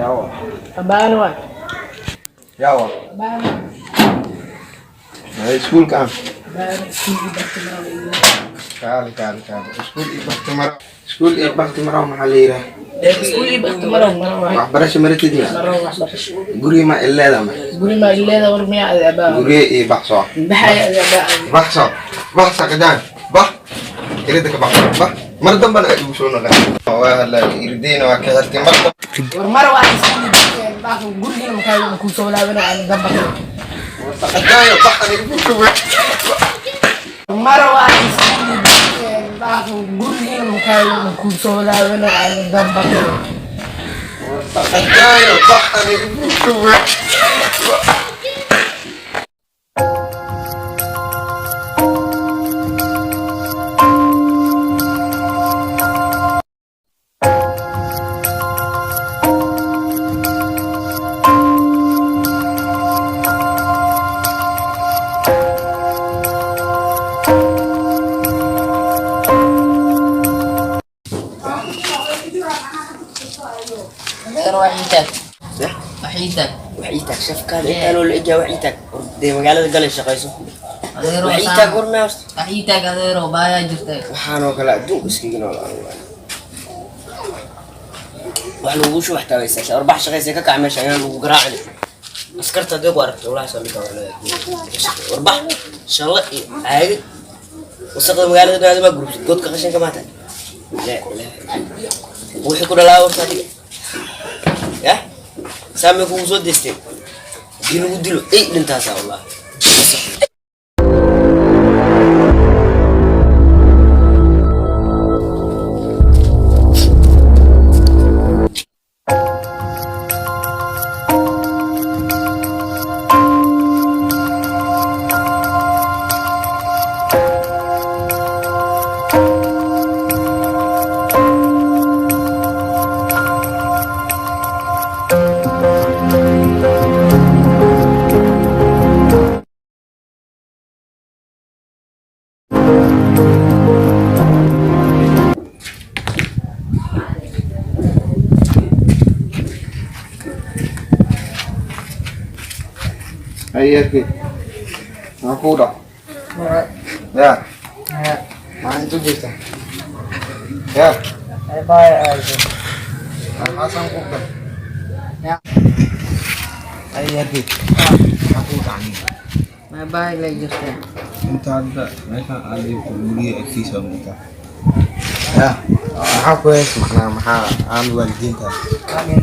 ياو Abano. ياو Abano. هاي سكول كام Abano. كال سكول إيه بحث مرة محلية Skuli ba tumarong marong. waxbarasho maratid ma Marong waxbarasho. guri ma ileeda ma Guri ma ileeda war miya aba. guri iyo baxso Baxay aba. baxso kadaan bax ilada ka baxso bax mar damba la igu soo noqon waa la irdeen waa ka hartay mar War mara waa iskuli ba guriga ma kay ku soo laabana aan damba. qadayo bax ani igu soo Mara waa iskuli ba guriga ma kay ku soo laabana aan damba. qadayo bax ani igu soo وحيتك شاف كان قالوا اللي اجا وحيتك دي مقالة قال شقيسو وحيتك ورناس Waxay adeero baaya jirtay. waxaanoo kale adduunka iskaga nool wax lagu soo waxtaawaysa arbax shaqaysa ka kacay meesha ayaan lagu garaacay askarta dad ku aragtay walaal soo mika arbax shala ay wasaqda magaalada dad ma group godka qashinka maanta la wixii ku dhalaa wartadi ya saami ku soo deystay dilo ay dhintaasa wallahi هي كده معقولة يا ما انتو جيتا يا Baaya حسن قبل Ya. هي كده معقولة عني Ma baaya la jirtay. انت هذا ما كان علي ولي اكيس انت يا maxaa ku hees macnaa maxaa aan waalidiinta samee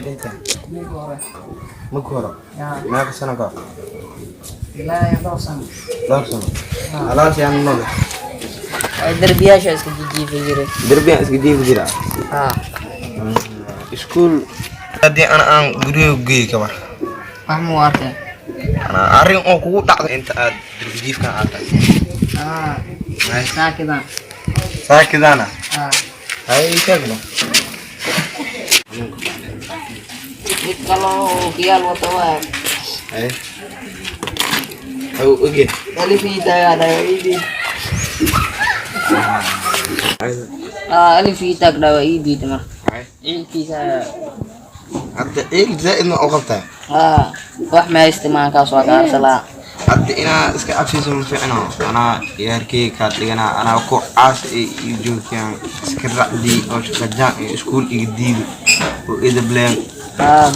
dhinta ma ku horo meeqa sano ka Ilaa iyo dhowr sano. alaas yaan nool Darbiyaasha iska jijiifay jiray. darbiyan iska jiifi jira iskuul haddii aan guriga geey ka war Wax mu arkay. arrin oo kugu dhacdo inta aad darbijiifkan aad tahay Saakidan. saakidana hay sheegno Mid kaloo kiyaal wata waa. hay oge Alifita ada idi. Alifita dawa idi tamar. Ilkiisa. hadda eel zaa'idna oo qabtaa wax ma isticmaal ka soo gaarsalaa. hadda inaa iska cafiso ma fiicno anaa yaarkey ka dhigana anaa ku caas iyo joogtaan iska racdi oo shaqajaan iyo iskuul iga diibi oo ida bleen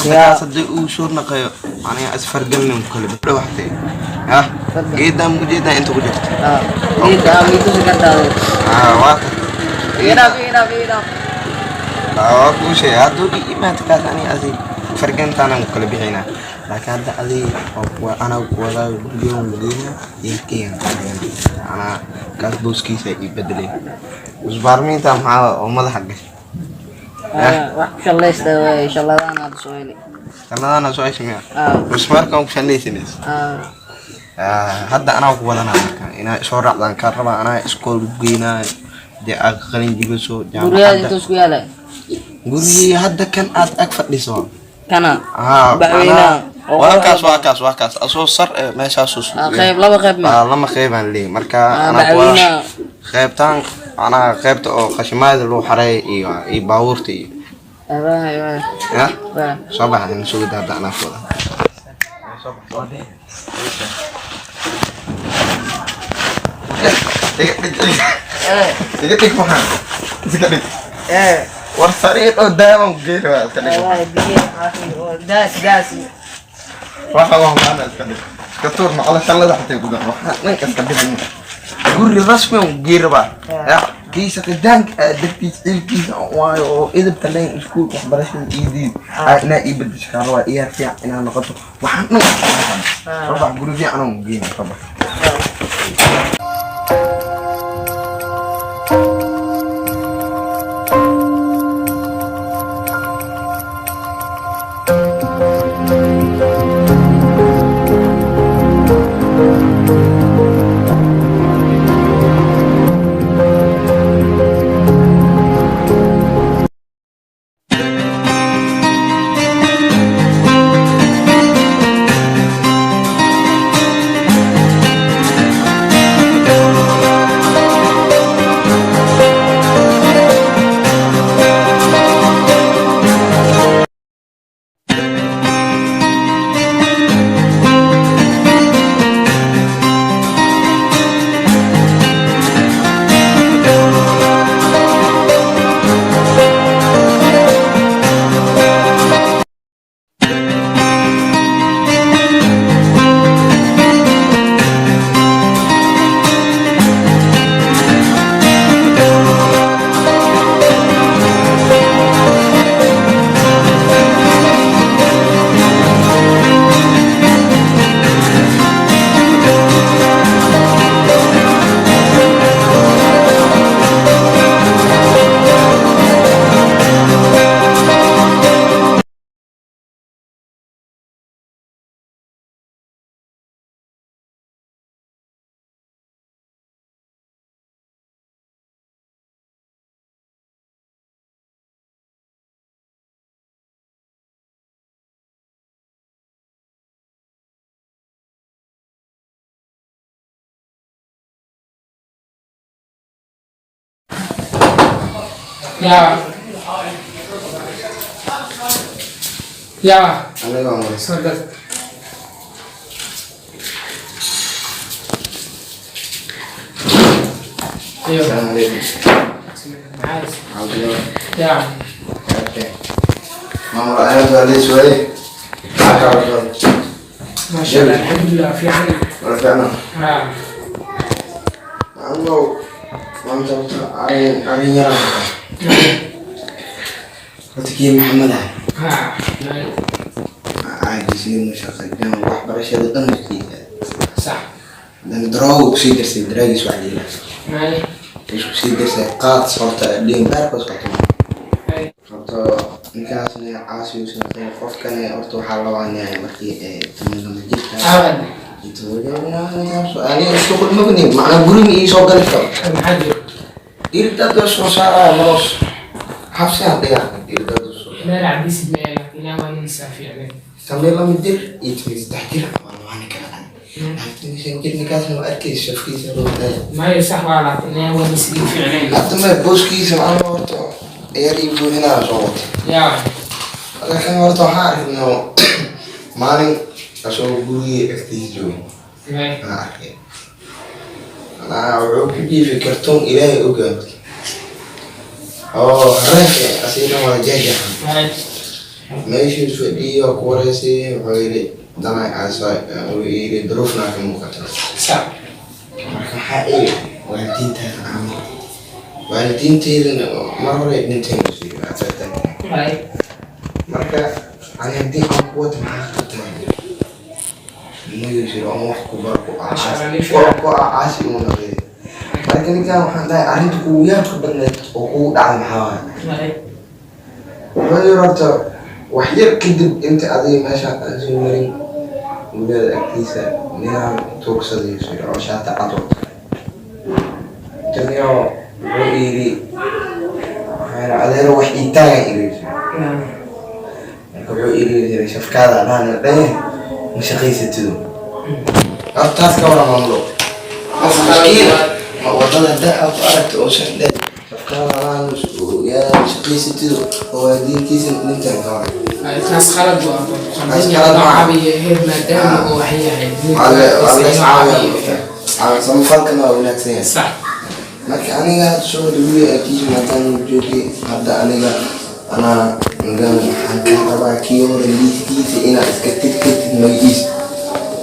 biyaas hadda uu soo naqayo aniga asfargalnin kale badho waxtay geedaan mujeedaa inta ku jirto geedaan miitu si kartaa waa ira waa ku shay hadda iimaad kaas aniga asi fargantaan kala bixina laakiin hadda adi waa ana wada yoon geena yeekeen ana kaas booskiisa ay bedelay usbaarmiinta maxaa oo madaxa gashay wax shallaysta way shalladana soo heli sanadana soo heshiimay usbaarka ku shallaysinees hadda ana ku wadana ina soo raacdan ka raba ana iskool geena de aqalin jibiso jaamacadda isku yaalay guriga hadda kan aad ag fadhiso kana bacweyna waa kaas asoo sar meeshaas soo qayb laba qayb ma lama qaybaan leey marka ana qaybtaan ana qaybta oo qashimaada loo xaray iyo baabuurta ya soo baxa in soo daa dacna fooda Tiga maxaa iska dhig war sariir oo daawan geeyo iska dhig waxa waa maana iska dhig iska tuur ma ala shalada xatay ku daa waxa ninka iska dhig guri rasmi oo geerba kiisa qadaanka dadkiis ilkiisa waayo idabta leen iskuul waxbarashada iidii ina ibadish karo waa iyo fiican ina noqoto waxaan ninka guri fiican oo geeyo qaba Ya. aniga waa Sorry. Ayo. Nice. Ya. mama ana dali suway Masya Allah. Alhamdulillah. Fi hali. warfana Nah. mama ari yara Fatiki Muhammad عادي شيء مشاغل جام waxbarashada dhankiisa صح dan draw si dirsi draagis wax leeyahay May. isku si dirsi qaad sorta dheen baarkos wato Ay. horta ninkaasna caasiyo sanadkan qofkana horta waxa la waanay markii tamamada jirka Awan. inta wadaana su'aali isku kulmagni macna guriga ii soo gali karo Maxaad irda soo saara moos habsi hadaya irda soo لا لا عندي سبب إلى ما ننسى في عليه. sambil medir itu tahdir waana kala laakiin shan kid nikaas ma arkay shafkiisa roobay ما يصح ولا إنه هو مسلم في عليه. hadda booskiisa aan horto eeri buuxinaa soo wato يا laakiin horta waxaan aragnaa maalin asoo guriga agtiisa joogo ما aan arkay anaa wuxuu ku dhiifi kartoon ilaahay ogaan oo reerka asiina waa jajaxan ما meeshii fadhiyo ku wareysay wuxuu yidhi dana caasa uu yidhi duruufna ka muuqata صح. marka waxaa eegi waalidiinteedana mar hore dhinteen usii ما marka ani haddii aan ku wata maxaa qabtaa nuyusir aan wax ku bar ku acaasi uu naqeey marka ninkaan waxaan dhahay arrinta kugu yaabka badneed oo kugu dhacay maxaa waay ما wuxuu yidhi horta wax yar kadib inta adiga meeshaan aan soo marin wiilada agtiisa ninaan tuugsaday oo shaata cad wata taniyo wuxuu yidhi waxaan adeero wax ii taagan ilayso marka wuxuu yidhi shafkaada adaan dhahe ma shaqaysatido taas ka wara mamlo maskiina ma wadada daa ku aragta oo shan dhe shafkaada adaan يا شقيستي وادين كيس ننتهي كمان taas qalad waa Taas qofka qalad waa. cabiye heer maadaama uu waxyahay على صنفال كما وناكسين صح marka aniga soo dhawiye akiis maatan joogi hadda aniga ana ngan waxaan ka rabaa kii hore liiskiisa inaad iska tirtirtid magiis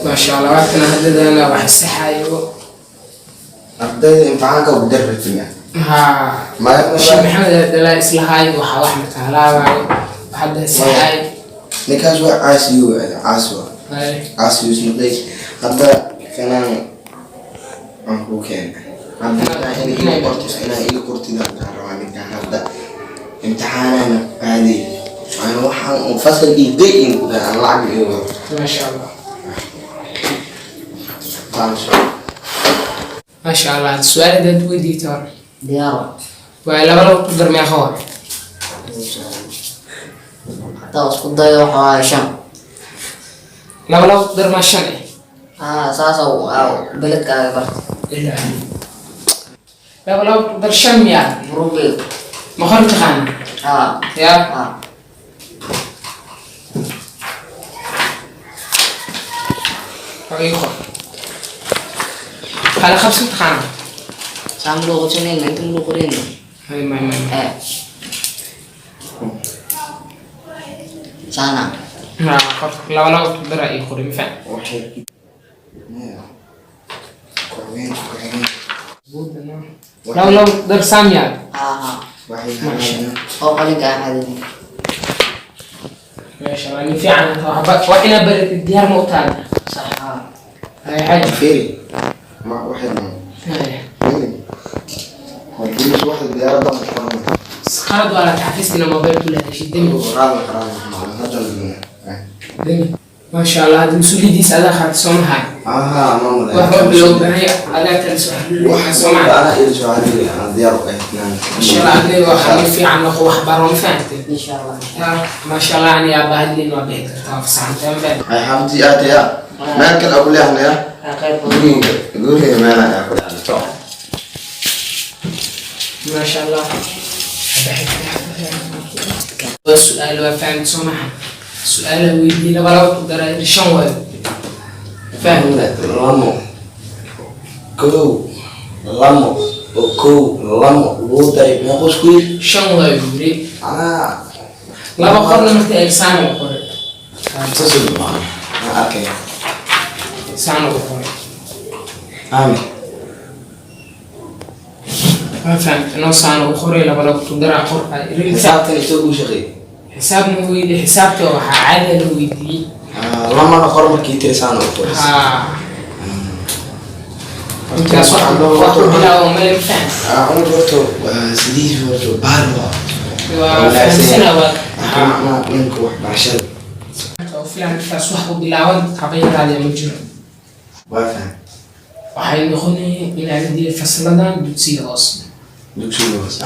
ما شاء الله وقتنا هذا واحد السحايو ardayda imtixaanka ugu darrifina ها الشيخ محمد دلا إصلاحي وحا أحمد كهلاوي وحد السحاي ninkaas waa caasiyo caasiyo ismaqay hadda kanaan aan ku keenay hadda inay qortidaan aan rabaa ninkaan hadda imtixaanana aaday waxaan fasal iiday in aan lacag iyo ما شاء الله ما شاء الله السؤال ده ودي ترى ديارة ولا لو تقدر ما هو حتى اسكت ضيع وحوالي شام لو تقدر ما شنعي أساسا أو بلد كذا برد إلا لو تقدر شم يعني مروبي ما خرجت خان يا أيوة على 5 خان سام لغة سنين أنت لغة رين هاي ما سانا لو تقدر أي خوري مفعل لو تقدر سامية أو قلق أحد ما شاء الله في عنا وإحنا برد الديار موتانا صح هاي حاجة فيري مع واحد هاي وديش واحد بيارة ضغط فرمي خرجوا على تحفيزنا ما بيرتوا لها شيء دمي حرام دمي ما شاء الله هذا مسؤولي دي سألها خد سمها ماما وحب لو بني على تنسوا واحد سمع أنا إلى شعري أنا ديارة ما شاء الله عندي وخلي في عنا هو أخبارهم فانتين إن شاء الله ما شاء الله يعني أبا هدلين وبيت تعرف ساعتين بعد هاي حمدي آتي يا ما كان أقول لي أنا يا قولي ما أنا أقول أنا ما شاء الله والسؤال وفهم سمح سؤال ويدي لو تقدر شنو فاهم لامو كو لامو وكو لامو وضعي ما يقول كوير شنو يقولي أنا لا بقرن متى إنسان وقرن تصل معنا أوكي إنسان وقرن آمين ما فهمت أنا إنسان وقرن لا تقدر أقرن حساب تاني تقول شغي حساب مويدي حسابته عادة ويدي لما نقرب كي ترسانه وقرن أنت صح وقت بلا وما ينفع أنا برضو سديد برضو باربا وفهم سنة وقت ما منك واحد عشان وفي عندك تصوح وبلاوان طبيعي هذا مجرم وافهم waxay noqonayeen in ardayda fasladan dugsiga hoose dugsiga hoose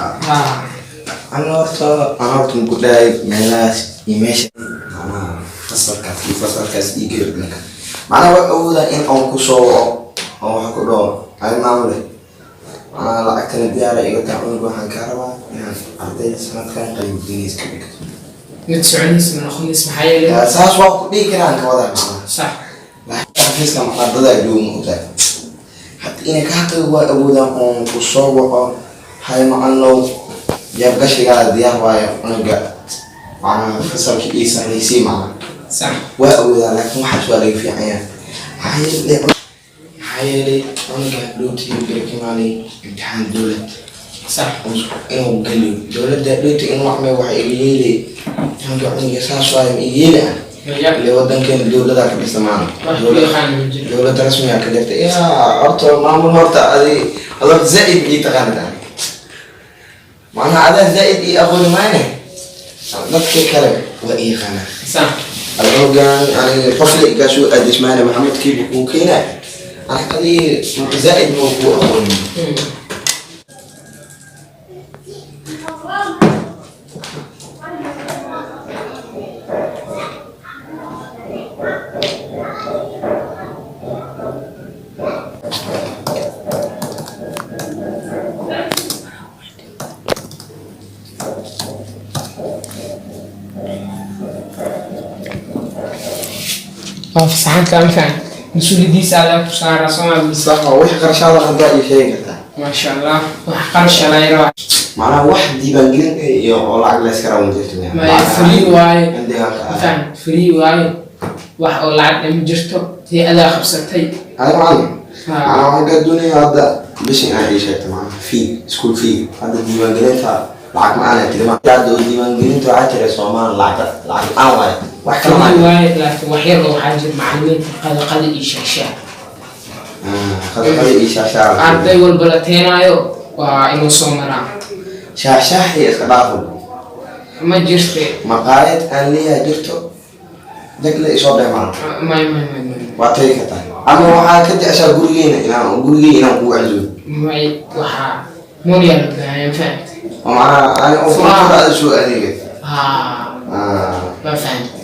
أنا أردت من كل ملاش يمشي أنا فصل كاس يجير لك معنا وأولا إن أنكو صو أو حكوا هاي معمولة أنا لا أكتر الديارة إذا تعمل بها كهرباء يعني أردت سنة كان قريب دينيس كبير نتسعني اسمه نخون اسمه حيالي ساس وقت بيك أنا كوضع معنا صح لا تحفيز كم أردت اليوم وده حتى إنك حتى هو أولا أنكو صو هاي معنا يبقى شيء على الديار وايا ونقع معنا فصل كي يسمى معنا صح وأولا لكن واحد سؤال في عيان حيالي ونقع دوتي وقريك مالي امتحان دولة صح إنه قليل دولة دوتي إنه وحمي وحي إليلي ونقع ونقع ساس وايا إليلي اللي ودن كان دولة ذاك بيستمعنا دولة رسمية كدرت يا أرطو معمول مرتا هذه الله زائد إيه تغاند معناها عدد زائد إيه أقول ماني نذكر كلام وإيه خانة صح الأورجان يعني فصل كاسو أديش معنا محمد كيف يكون كنا أنا قلي زائد موضوع أقول waa fasaxanta anfaan mas-uuliyadiisa adaa ku saara Soomaaliya صح وش قرشة هذا شيء كذا maasha Allah wax qarsha la yiraahdo معناه واحد يبان يقول عقل اسكره ومجتمع ما free waaye عندي هذا faan free waaye wax oo lacag ma jirto tii adaa qabsatay هذا معلم أنا واحد الدنيا هذا بس أنا أعيش تمام في سكول في هذا ديوان جنيتها لعك معنا كده ما جاد ديوان جنيتها عشرة صومان لعك أول واحد free كمان waaye laakiin wax yar oo xaajir macallimiinta qada iyo shaqshaa خذ شاشة arday walba la teenayo waa inuu soo maraa شاشة هي إسقاطه ma jirte مقاعد أن ليها جرتو دقل إصابة معنا may واتريك تاني أما وحنا كده أشار قريين أنا قوي عزوز may waxa moolya la baahan fahamta ومعنا أنا أفضل هذا شو أديك ma fahamta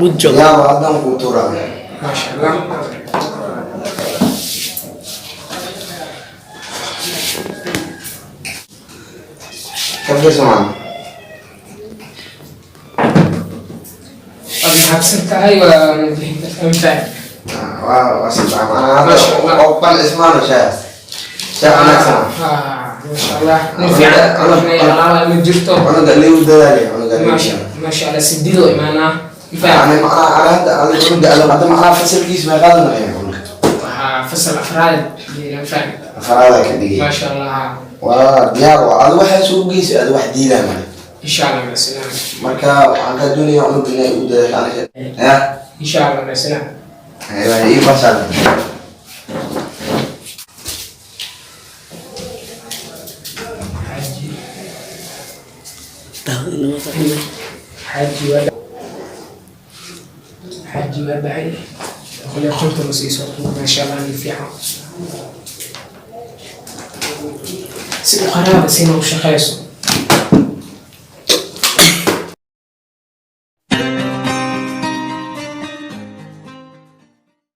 wujjo يا بعضنا وطورا maasha Allah كيف تسمعنا؟ أبي حبسك هاي ولا مفهمتك واسمع أنا هذا أوبن اسمه شاف أنا سمع ما شاء الله نفي أنا من جرتو أنا قال لي ودلالي أنا قال لي ما شاء الله سديدو إيمانا أنا هذا معنا فصل كيس ما قادنا يعني فصل أفراد فاهم فرادة كدي ما شاء الله وديار هذا واحد سوق كيس هذا واحد ديلا مالي إن شاء الله مع السلامة مركا عند الدنيا عمر بنا ودلالي على شيء ها إن شاء الله مع السلامة أيوة إيه فصل حاجي وابعي خلي قلت مسيس ما شاء الله اللي فيها سيدو خرابة سينو شخيصو